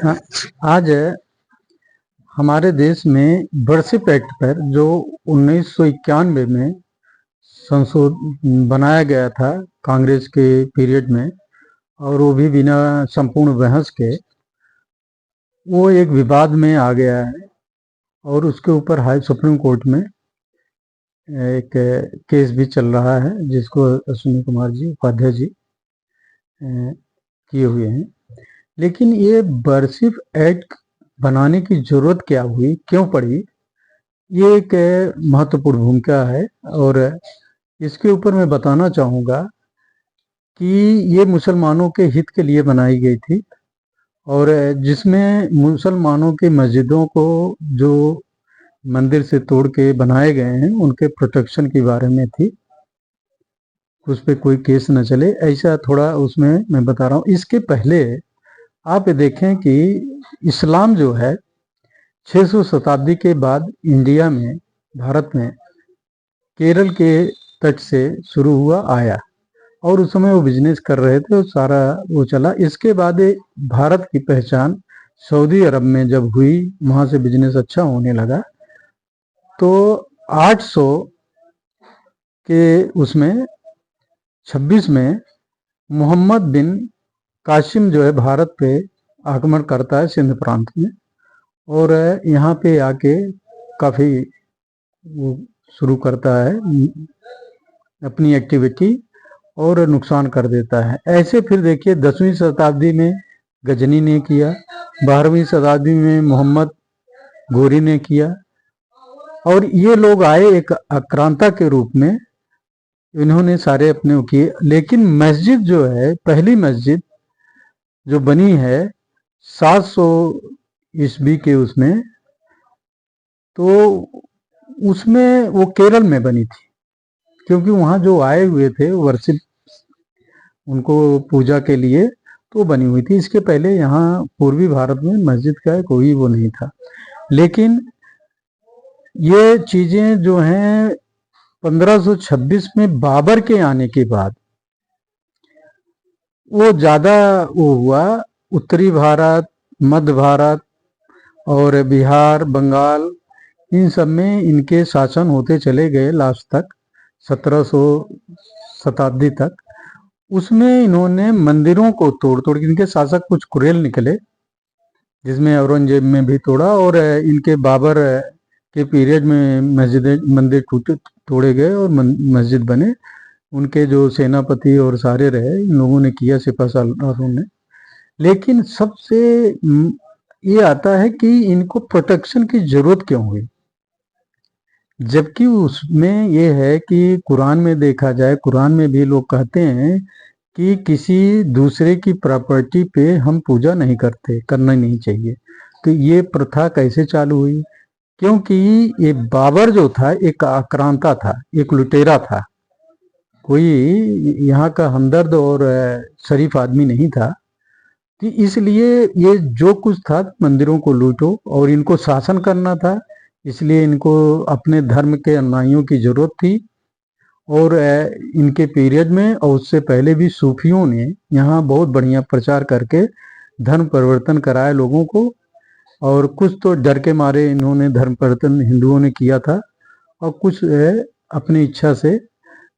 हाँ, आज हमारे देश में वर्शिप एक्ट पर जो 1991 में संशोध बनाया गया था कांग्रेस के पीरियड में, और वो भी बिना संपूर्ण बहस के, वो एक विवाद में आ गया है और उसके ऊपर हाई सुप्रीम कोर्ट में एक केस भी चल रहा है जिसको अश्विनी कुमार जी उपाध्याय जी किए हुए हैं। लेकिन ये वर्शिप एक्ट बनाने की जरूरत क्या हुई, क्यों पड़ी, ये एक महत्वपूर्ण भूमिका है। और इसके ऊपर मैं बताना चाहूँगा कि ये मुसलमानों के हित के लिए बनाई गई थी, और जिसमें मुसलमानों की मस्जिदों को जो मंदिर से तोड़ के बनाए गए हैं उनके प्रोटेक्शन के बारे में थी, उस पर कोई केस न चले, ऐसा थोड़ा उसमें मैं बता रहा हूँ। इसके पहले आप देखें कि इस्लाम जो है 600 शताब्दी के बाद इंडिया में, भारत में, केरल के तट से शुरू हुआ, आया, और उस समय वो बिजनेस कर रहे थे और सारा वो चला। इसके बाद भारत की पहचान सऊदी अरब में जब हुई, वहाँ से बिजनेस अच्छा होने लगा, तो 800 के उसमें 26 में मोहम्मद बिन कासिम जो है भारत पे आक्रमण करता है सिंध प्रांत में, और यहाँ पे आके काफ़ी वो शुरू करता है अपनी एक्टिविटी और नुकसान कर देता है। ऐसे फिर देखिए 10वीं शताब्दी में गजनी ने किया, 12वीं शताब्दी में मोहम्मद गोरी ने किया, और ये लोग आए एक आक्रांता के रूप में, इन्होंने सारे अपने किए। लेकिन मस्जिद जो है, पहली मस्जिद जो बनी है 700 ईस्वी के उसमें, तो उसमें वो केरल में बनी थी, क्योंकि वहाँ जो आए हुए थे वर्शिप, उनको पूजा के लिए तो बनी हुई थी। इसके पहले यहाँ पूर्वी भारत में मस्जिद का कोई वो नहीं था। लेकिन ये चीज़ें जो हैं 1526 में बाबर के आने के बाद वो ज़्यादा वो हुआ। उत्तरी भारत, मध्य भारत और बिहार, बंगाल, इन सब में इनके शासन होते चले गए लास्ट तक, 1700 शताब्दी तक। उसमें इन्होंने मंदिरों को तोड़ तोड़ के, इनके शासक कुछ कुरेल निकले, जिसमें औरंगजेब में भी तोड़ा, और इनके बाबर के पीरियड में मंदिर तोड़े गए और मस्जिद बने। उनके जो सेनापति और सारे रहे, इन लोगों ने किया, सिपा सालारों ने। लेकिन सबसे ये आता है कि इनको प्रोटेक्शन की जरूरत क्यों हुई, जबकि उसमें ये है कि कुरान में देखा जाए, कुरान में भी लोग कहते हैं कि किसी दूसरे की प्रॉपर्टी पे हम पूजा नहीं करते, करना नहीं चाहिए। तो ये प्रथा कैसे चालू हुई? क्योंकि ये बाबर जो था एक आक्रांता था, एक लुटेरा था, कोई यहाँ का हमदर्द और शरीफ आदमी नहीं था। तो इसलिए ये जो कुछ था, मंदिरों को लूटो, और इनको शासन करना था, इसलिए इनको अपने धर्म के अनुयायियों की जरूरत थी। और इनके पीरियड में और उससे पहले भी सूफियों ने यहाँ बहुत बढ़िया प्रचार करके धर्म परिवर्तन कराया लोगों को, और कुछ तो डर के मारे इन्होंने धर्म परिवर्तन हिंदुओं ने किया था, और कुछ अपनी इच्छा से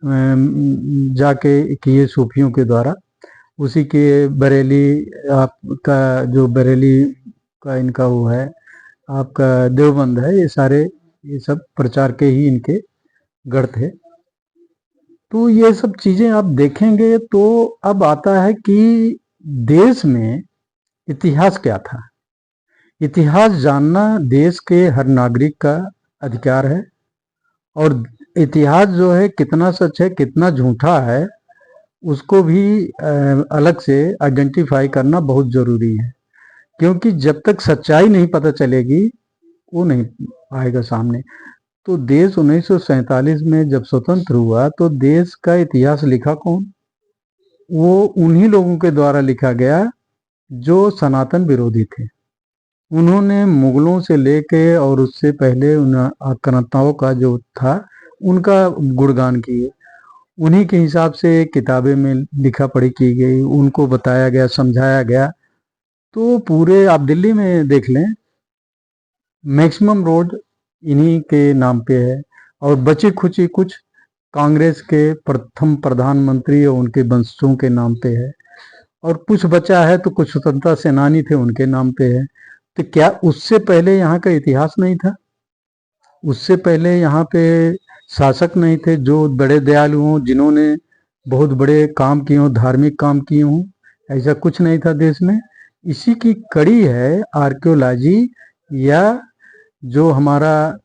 जाके किए सूफियों के द्वारा। उसी के बरेली, आपका जो बरेली का इनका वो है, आपका देवबंद है, ये सारे ये सब प्रचार के ही इनके गढ़ थे। तो ये सब चीजें आप देखेंगे तो अब आता है कि देश में इतिहास क्या था। इतिहास जानना देश के हर नागरिक का अधिकार है, और इतिहास जो है कितना सच है कितना झूठा है उसको भी अलग से आइडेंटिफाई करना बहुत ज़रूरी है। क्योंकि जब तक सच्चाई नहीं पता चलेगी वो नहीं आएगा सामने। तो देश 1947 में जब स्वतंत्र हुआ तो देश का इतिहास लिखा कौन? वो उन्हीं लोगों के द्वारा लिखा गया जो सनातन विरोधी थे। उन्होंने मुगलों से लेके और उससे पहले उन आक्रांताओं का जो था उनका गुणगान किए। उन्हीं के हिसाब से किताबें में लिखा पढ़ी की गई, उनको बताया गया, समझाया गया। तो पूरे आप दिल्ली में देख लें, मैक्सिमम रोड इन्हीं के नाम पे है, और बची खुची कुछ कांग्रेस के प्रथम प्रधानमंत्री और उनके वंशजों के नाम पे है, और कुछ बचा है तो कुछ स्वतंत्रता सेनानी थे उनके नाम पे है। तो क्या उससे पहले यहाँ का इतिहास नहीं था? उससे पहले यहाँ पे शासक नहीं थे जो बड़े दयालु हों, जिन्होंने बहुत बड़े काम किए हों, धार्मिक काम किए हों? ऐसा कुछ नहीं था देश में। इसी की कड़ी है आर्कियोलॉजी, या जो हमारा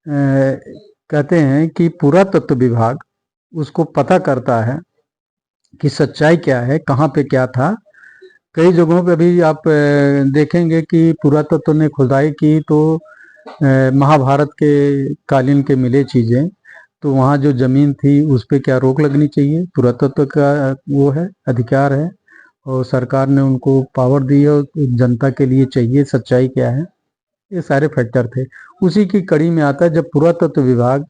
कहते हैं कि पुरातत्व विभाग उसको पता करता है कि सच्चाई क्या है, कहाँ पे क्या था। कई जगहों पे अभी आप देखेंगे कि पुरातत्व ने खुदाई की तो महाभारत के कालीन के मिले चीजें, तो वहाँ जो जमीन थी उस पर क्या रोक लगनी चाहिए? पुरातत्व का वो है, अधिकार है, और सरकार ने उनको पावर दी है, और जनता के लिए चाहिए सच्चाई क्या है। ये सारे फैक्टर थे। उसी की कड़ी में आता है जब पुरातत्व विभाग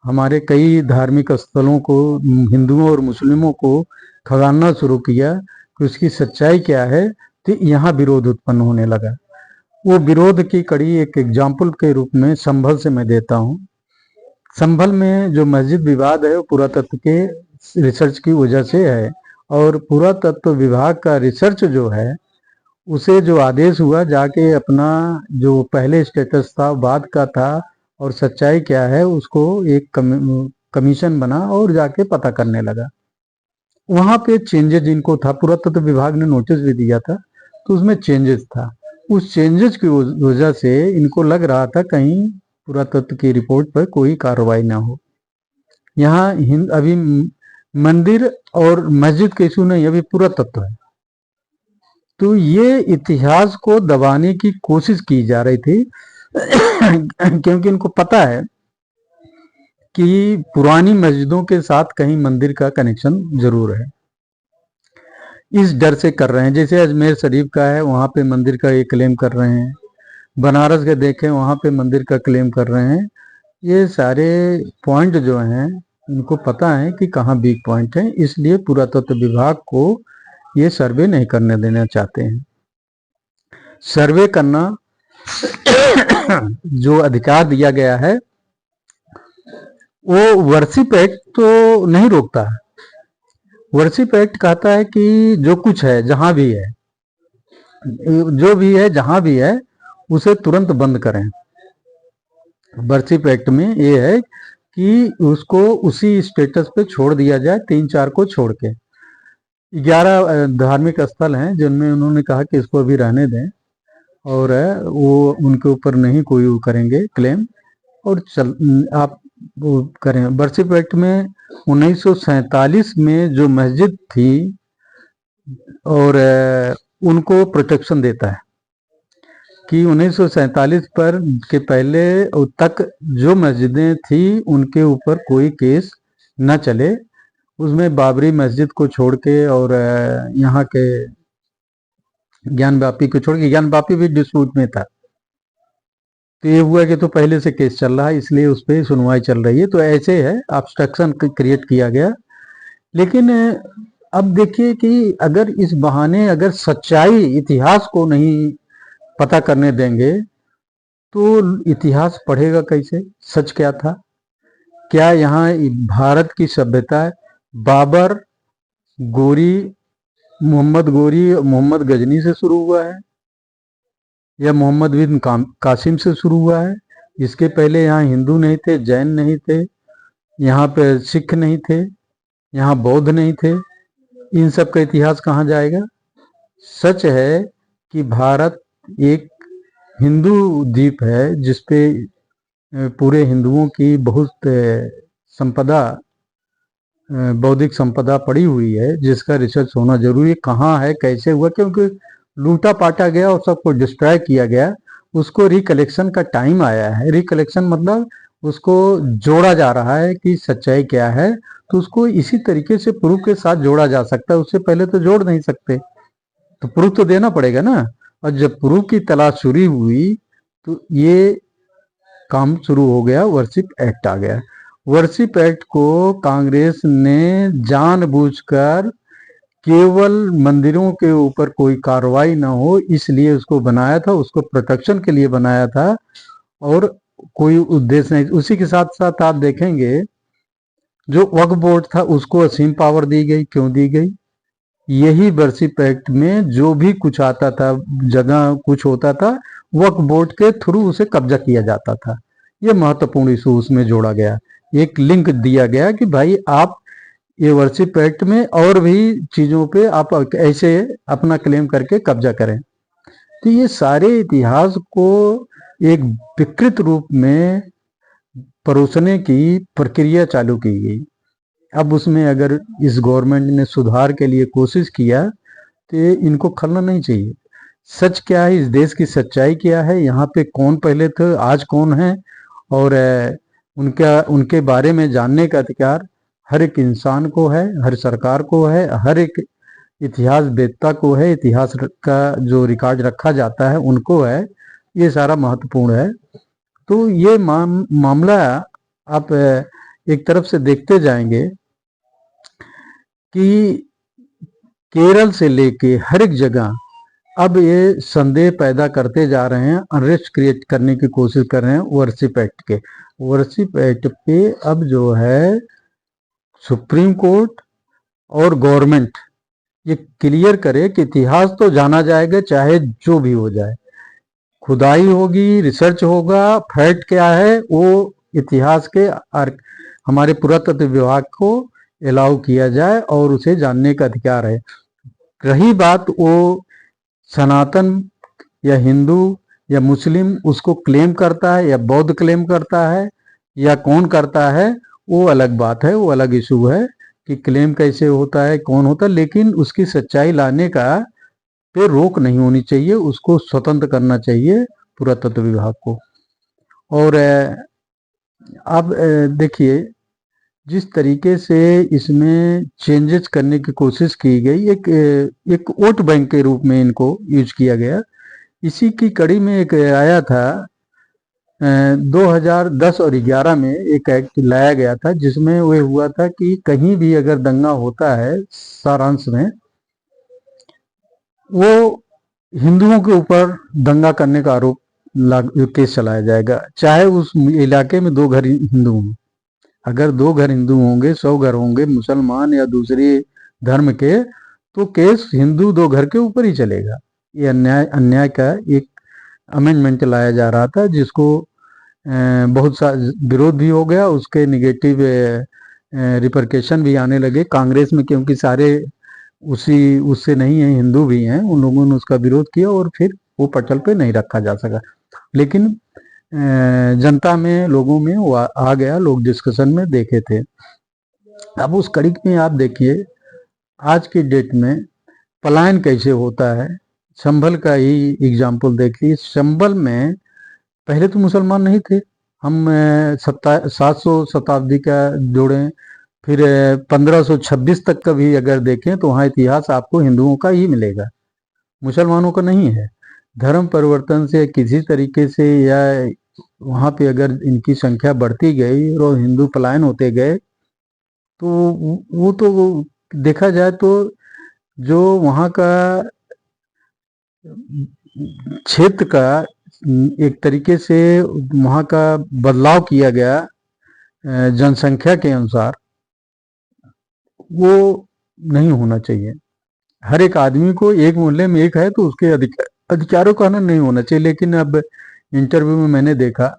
हमारे कई धार्मिक स्थलों को, हिंदुओं और मुस्लिमों को खंगालना शुरू किया कि उसकी सच्चाई क्या है, तो यहाँ विरोध उत्पन्न होने लगा। वो विरोध की कड़ी एक एग्जाम्पल के रूप में संभल से मैं देता हूँ। संभल में जो मस्जिद विवाद है वो पुरातत्व के रिसर्च की वजह से है, और पुरातत्व विभाग का रिसर्च जो है उसे जो आदेश हुआ जाके अपना जो पहले स्टेटस था बाद का था और सच्चाई क्या है उसको एक कमीशन बना और जाके पता करने लगा। वहां पे चेंजेस इनको था, पुरातत्व विभाग ने नोटिस भी दिया था तो उसमें चेंजेस था। उस चेंजेस की वजह से इनको लग रहा था कहीं पुरातत्व की रिपोर्ट पर कोई कार्रवाई ना हो। यहाँ अभी मंदिर और मस्जिद का इशू नहीं, अभी पुरातत्व है। तो ये इतिहास को दबाने की कोशिश की जा रही थी क्योंकि इनको पता है कि पुरानी मस्जिदों के साथ कहीं मंदिर का कनेक्शन जरूर है। इस डर से कर रहे हैं। जैसे अजमेर शरीफ का है, वहां पे मंदिर का ये क्लेम कर रहे हैं। बनारस के देखें, वहां पे मंदिर का क्लेम कर रहे हैं। ये सारे पॉइंट जो हैं इनको पता है कि कहाँ वीक पॉइंट है, इसलिए पुरातत्व विभाग को ये सर्वे नहीं करने देना चाहते हैं। सर्वे करना जो अधिकार दिया गया है वो वर्शिप एक्ट तो नहीं रोकता है। वर्शिप एक्ट कहता है कि जो कुछ है, जहां भी है, जो भी है, जहां भी है, उसे तुरंत बंद करें। वर्शिप एक्ट में ये है कि उसको उसी स्टेटस पे छोड़ दिया जाए, 3-4 को छोड़ के। 11 धार्मिक स्थल हैं जिनमें उन्होंने कहा कि इसको अभी रहने दें, और वो उनके ऊपर नहीं कोई वो करेंगे क्लेम, और आप वो करें। वर्शिप एक्ट में 1947 में जो मस्जिद थी और उनको प्रोटेक्शन देता है कि 1947 पर के पहले तक जो मस्जिदें थी उनके ऊपर कोई केस न चले। उसमें बाबरी मस्जिद को छोड़ के और यहाँ के ज्ञानवापी को छोड़ के, ज्ञानवापी भी डिस्प्यूट में था, तो ये हुआ कि तो पहले से केस चल रहा है इसलिए उस पर सुनवाई चल रही है। तो ऐसे है, ऑब्स्ट्रक्शन क्रिएट किया गया। लेकिन अब देखिए कि अगर इस बहाने अगर सच्चाई, इतिहास को नहीं पता करने देंगे तो इतिहास पढ़ेगा कैसे? सच क्या था? क्या यहाँ भारत की सभ्यता बाबर, गोरी, मोहम्मद गोरी, मोहम्मद गजनी से शुरू हुआ है, या मोहम्मद बिन कासिम से शुरू हुआ है? इसके पहले यहाँ हिंदू नहीं थे, जैन नहीं थे, यहाँ पे सिख नहीं थे, यहाँ बौद्ध नहीं थे। इन सब का इतिहास कहाँ जाएगा? सच है कि भारत एक हिंदू द्वीप है जिसपे पूरे हिंदुओं की बहुत संपदा, बौद्धिक संपदा पड़ी हुई है, जिसका रिसर्च होना जरूरी है। कहाँ है, कैसे हुआ, क्योंकि लूटा पाटा गया और सबको डिस्ट्रॉय किया गया। उसको रिकलेक्शन का टाइम आया है। रिकलेक्शन मतलब उसको जोड़ा जा रहा है कि सच्चाई क्या है, तो उसको इसी तरीके से प्रूफ के साथ जोड़ा जा सकता है। उससे पहले तो जोड़ नहीं सकते, तो प्रूफ तो देना पड़ेगा ना। और जब प्रूफ की तलाश शुरू हुई तो ये काम शुरू हो गया, वर्शिप एक्ट आ गया। वर्शिप एक्ट को कांग्रेस ने जानबूझकर केवल मंदिरों के ऊपर कोई कार्रवाई ना हो इसलिए उसको बनाया था, उसको प्रोटेक्शन के लिए बनाया था और कोई उद्देश्य नहीं। उसी के साथ साथ आप देखेंगे जो वक्फ बोर्ड था उसको असीम पावर दी गई। क्यों दी गई? यही बर्सिप एक्ट में जो भी कुछ आता था, जगह कुछ होता था, वक्फ बोर्ड के थ्रू उसे कब्जा किया जाता था। ये महत्वपूर्ण इशू उसमें जोड़ा गया, एक लिंक दिया गया कि भाई आप ये वर्शिप एक्ट में और भी चीजों पे आप ऐसे अपना क्लेम करके कब्जा करें। तो ये सारे इतिहास को एक विकृत रूप में परोसने की प्रक्रिया चालू की गई। अब उसमें अगर इस गवर्नमेंट ने सुधार के लिए कोशिश किया तो इनको खलना नहीं चाहिए। सच क्या है, इस देश की सच्चाई क्या है, यहाँ पे कौन पहले थे, आज कौन है, और उनके बारे में जानने का अधिकार हर एक इंसान को है, हर सरकार को है, हर एक इतिहास वेत्ता को है, इतिहास का जो रिकॉर्ड रखा जाता है उनको है। ये सारा महत्वपूर्ण है। तो ये मामला आप एक तरफ से देखते जाएंगे कि केरल से लेके हर एक जगह अब ये संदेह पैदा करते जा रहे हैं, अनरेस्ट क्रिएट करने की कोशिश कर रहे हैं वर्शिप एक्ट के। वर्शिप एक्ट पे अब जो है सुप्रीम कोर्ट और गवर्नमेंट ये क्लियर करे कि इतिहास तो जाना जाएगा चाहे जो भी हो जाए, खुदाई होगी, रिसर्च होगा, फैक्ट क्या है वो इतिहास के हमारे पुरातत्व विभाग को अलाउ किया जाए और उसे जानने का अधिकार है। रही बात वो सनातन या हिंदू या मुस्लिम उसको क्लेम करता है या बौद्ध क्लेम करता है या कौन करता है, वो अलग बात है, वो अलग इशू है कि क्लेम कैसे होता है, कौन होता है। लेकिन उसकी सच्चाई लाने का पे रोक नहीं होनी चाहिए, उसको स्वतंत्र करना चाहिए पुरातत्व विभाग को। और अब देखिए जिस तरीके से इसमें चेंजेस करने की कोशिश की गई, एक वोट बैंक के रूप में इनको यूज किया गया। इसी की कड़ी में एक आया था 2010 और 11 में एक एक्ट लाया गया था जिसमें वह हुआ था कि कहीं भी अगर दंगा होता है, सारांश में वो हिंदुओं के ऊपर दंगा करने का आरोप केस चलाया जाएगा, चाहे उस इलाके में 2 घर हिंदू हों। अगर 2 घर हिंदू होंगे, 100 घर होंगे मुसलमान या दूसरे धर्म के, तो केस हिंदू 2 घर के ऊपर ही चलेगा। ये अन्याय का एक अमेंडमेंट लाया जा रहा था जिसको बहुत सा विरोध भी हो गया, उसके निगेटिव रिपरकेशन भी आने लगे कांग्रेस में, क्योंकि सारे उससे नहीं है, हिंदू भी हैं, उन लोगों ने उसका विरोध किया और फिर वो पटल पे नहीं रखा जा सका। लेकिन जनता में, लोगों में वो आ गया, लोग डिस्कशन में देखे थे। अब उस कड़ी में आप देखिए आज की डेट में पलायन कैसे होता है। संभल का ही एग्जाम्पल देखिए। संभल में पहले तो मुसलमान नहीं थे, हम 700 शताब्दी का जोड़ें, फिर 1526 तक का भी अगर देखें तो वहाँ इतिहास आपको हिंदुओं का ही मिलेगा, मुसलमानों का नहीं है। धर्म परिवर्तन से किसी तरीके से या वहाँ पे अगर इनकी संख्या बढ़ती गई और हिंदू पलायन होते गए तो वो तो देखा जाए तो जो वहाँ का क्षेत्र का एक तरीके से वहाँ का बदलाव किया गया जनसंख्या के अनुसार, वो नहीं होना चाहिए। हर एक आदमी को एक मोहल्ले में एक है तो उसके अधिकारों का हनन नहीं होना चाहिए। लेकिन अब इंटरव्यू में मैंने देखा,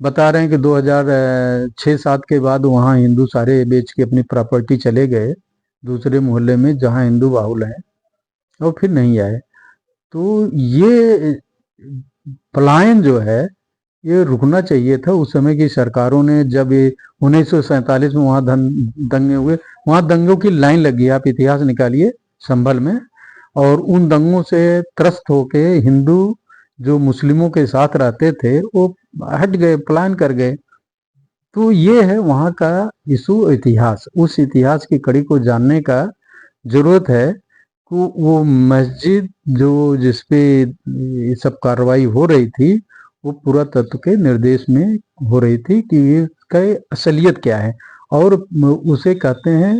बता रहे हैं कि 2006-7 के बाद वहाँ हिंदू सारे बेच के अपनी प्रॉपर्टी चले गए दूसरे मोहल्ले में जहाँ हिंदू बाहुल हैं और फिर नहीं आए। तो ये पलायन जो है ये रुकना चाहिए था। उस समय की सरकारों ने, जब ये 1947 में वहाँ दंगे हुए, वहाँ दंगों की लाइन लगी, आप इतिहास निकालिए संभल में, और उन दंगों से त्रस्त होके हिंदू जो मुस्लिमों के साथ रहते थे वो हट गए, पलायन कर गए। तो ये है वहाँ का इशू, इतिहास। उस इतिहास की कड़ी को जानने का जरूरत है कि वो मस्जिद जो जिसपे ये सब कार्रवाई हो रही थी वो पुरातत्व के निर्देश में हो रही थी कि इसका असलियत क्या है, और उसे कहते हैं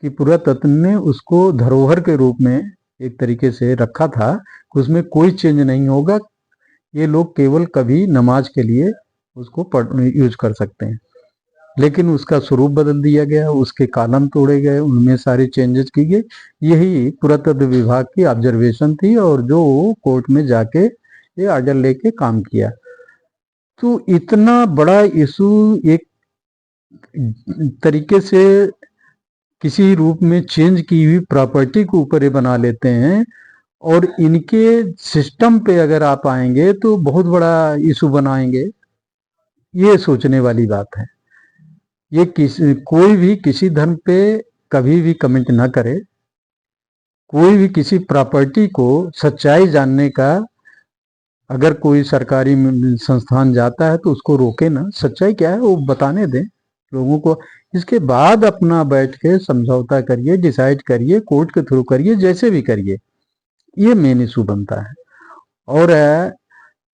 कि पुरातत्व ने उसको धरोहर के रूप में एक तरीके से रखा था कि उसमें कोई चेंज नहीं होगा, ये लोग केवल कभी नमाज के लिए उसको यूज कर सकते हैं। लेकिन उसका स्वरूप बदल दिया गया, उसके कॉलम तोड़े गए, उनमें सारे चेंजेस की गए। यही पुरातत्व विभाग की ऑब्जर्वेशन थी और जो कोर्ट में जाके ये ऑर्डर लेके काम किया। तो इतना बड़ा इशू एक तरीके से किसी रूप में चेंज की हुई प्रॉपर्टी के ऊपर ये बना लेते हैं, और इनके सिस्टम पे अगर आप आएंगे तो बहुत बड़ा इशू बनाएंगे। ये सोचने वाली बात है। ये कोई भी किसी धर्म पे कभी भी कमेंट ना करे, कोई भी किसी प्रॉपर्टी को सच्चाई जानने का अगर कोई सरकारी संस्थान जाता है तो उसको रोके ना, सच्चाई क्या है वो बताने दें लोगों को। इसके बाद अपना बैठ के समझौता करिए, डिसाइड करिए, कोर्ट के थ्रू करिए, जैसे भी करिए। ये मेन इशू बनता है। और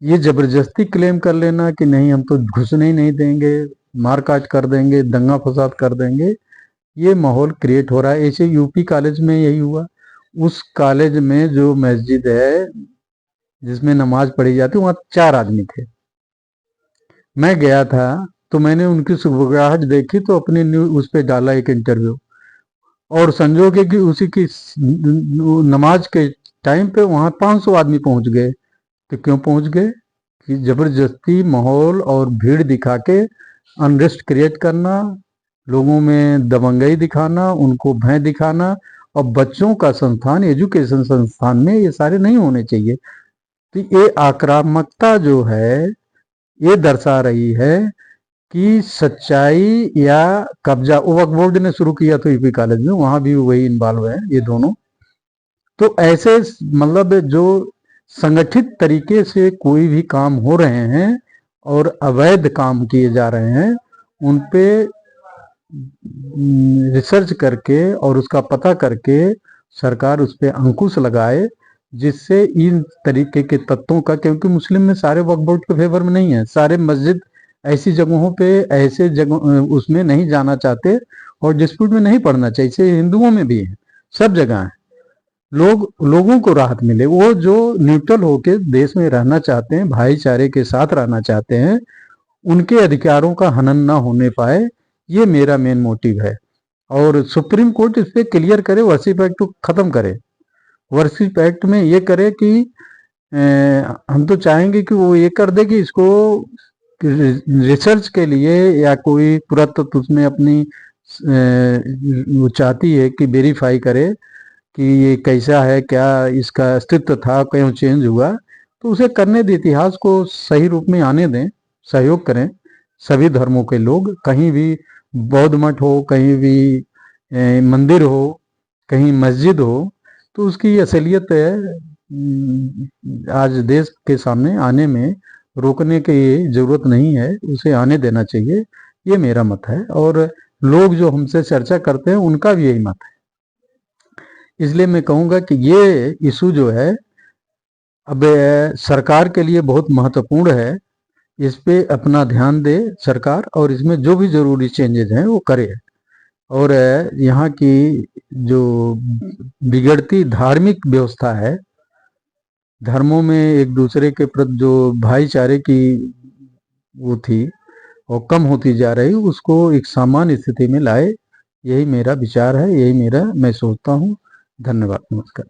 ये जबरदस्ती क्लेम कर लेना कि नहीं हम तो घुसने ही नहीं देंगे, मारकाट कर देंगे, दंगा फसाद कर देंगे, ये माहौल क्रिएट हो रहा है। ऐसे यूपी कॉलेज में यही हुआ। उस कॉलेज में जो मस्जिद है जिसमें नमाज पढ़ी जाती, वहां 4 आदमी थे। मैं गया था तो मैंने उनकी सुबगाहट देखी तो अपनी न्यूज उस पर डाला एक इंटरव्यू, और संजोग है कि उसी की नमाज के टाइम पे वहां 500 आदमी पहुंच गए। तो क्यों पहुंच गए? कि जबरदस्ती माहौल और भीड़ दिखा के अनरेस्ट क्रिएट करना, लोगों में दबंगई दिखाना, उनको भय दिखाना। और बच्चों का संस्थान, एजुकेशन संस्थान में ये सारे नहीं होने चाहिए। तो ये आक्रामकता जो है ये दर्शा रही है कि सच्चाई या कब्जा वो वक्फ बोर्ड ने शुरू किया तो यूपी कॉलेज में, वहां भी वही इन्वॉल्व है ये दोनों। तो ऐसे मतलब जो संगठित तरीके से कोई भी काम हो रहे हैं और अवैध काम किए जा रहे हैं, उन पे रिसर्च करके और उसका पता करके सरकार उस पर अंकुश लगाए, जिससे इन तरीके के तत्वों का, क्योंकि मुस्लिम में सारे वक्फ बोर्ड के फेवर में नहीं है, सारे मस्जिद ऐसी जगहों पे ऐसे जगह उसमें नहीं जाना चाहते और डिस्प्यूट में नहीं पड़ना चाहिए। इसे हिंदुओं में भी है, सब जगह है। लोगों को राहत मिले, वो जो न्यूट्रल होके देश में रहना चाहते हैं, भाईचारे के साथ रहना चाहते हैं, उनके अधिकारों का हनन ना होने पाए, ये मेरा मेन मोटिव है। और सुप्रीम कोर्ट इस पर क्लियर करे, वर्शिप एक्ट को खत्म करे। वर्शिप एक्ट में ये करे कि हम तो चाहेंगे कि वो ये कर दे कि इसको रिसर्च के लिए या कोई पुरातत्व उसमें अपनी वो चाहती है कि वेरीफाई करे कि ये कैसा है, क्या इसका अस्तित्व था, क्यों चेंज हुआ, तो उसे करने दें, इतिहास को सही रूप में आने दें, सहयोग करें सभी धर्मों के लोग। कहीं भी बौद्ध मठ हो, कहीं भी मंदिर हो, कहीं मस्जिद हो, तो उसकी असलियत आज देश के सामने आने में रोकने की जरूरत नहीं है, उसे आने देना चाहिए। ये मेरा मत है और लोग जो हमसे चर्चा करते हैं उनका भी यही मत है। इसलिए मैं कहूँगा कि ये इशू जो है अब सरकार के लिए बहुत महत्वपूर्ण है। इस पे अपना ध्यान दे सरकार और इसमें जो भी जरूरी चेंजेस हैं वो करे। और यहाँ की जो बिगड़ती धार्मिक व्यवस्था है, धर्मों में एक दूसरे के प्रति जो भाईचारे की वो थी और कम होती जा रही, उसको एक सामान्य स्थिति में लाए, यही मेरा विचार है, यही मेरा मैं सोचता हूँ। धन्यवाद, नमस्कार।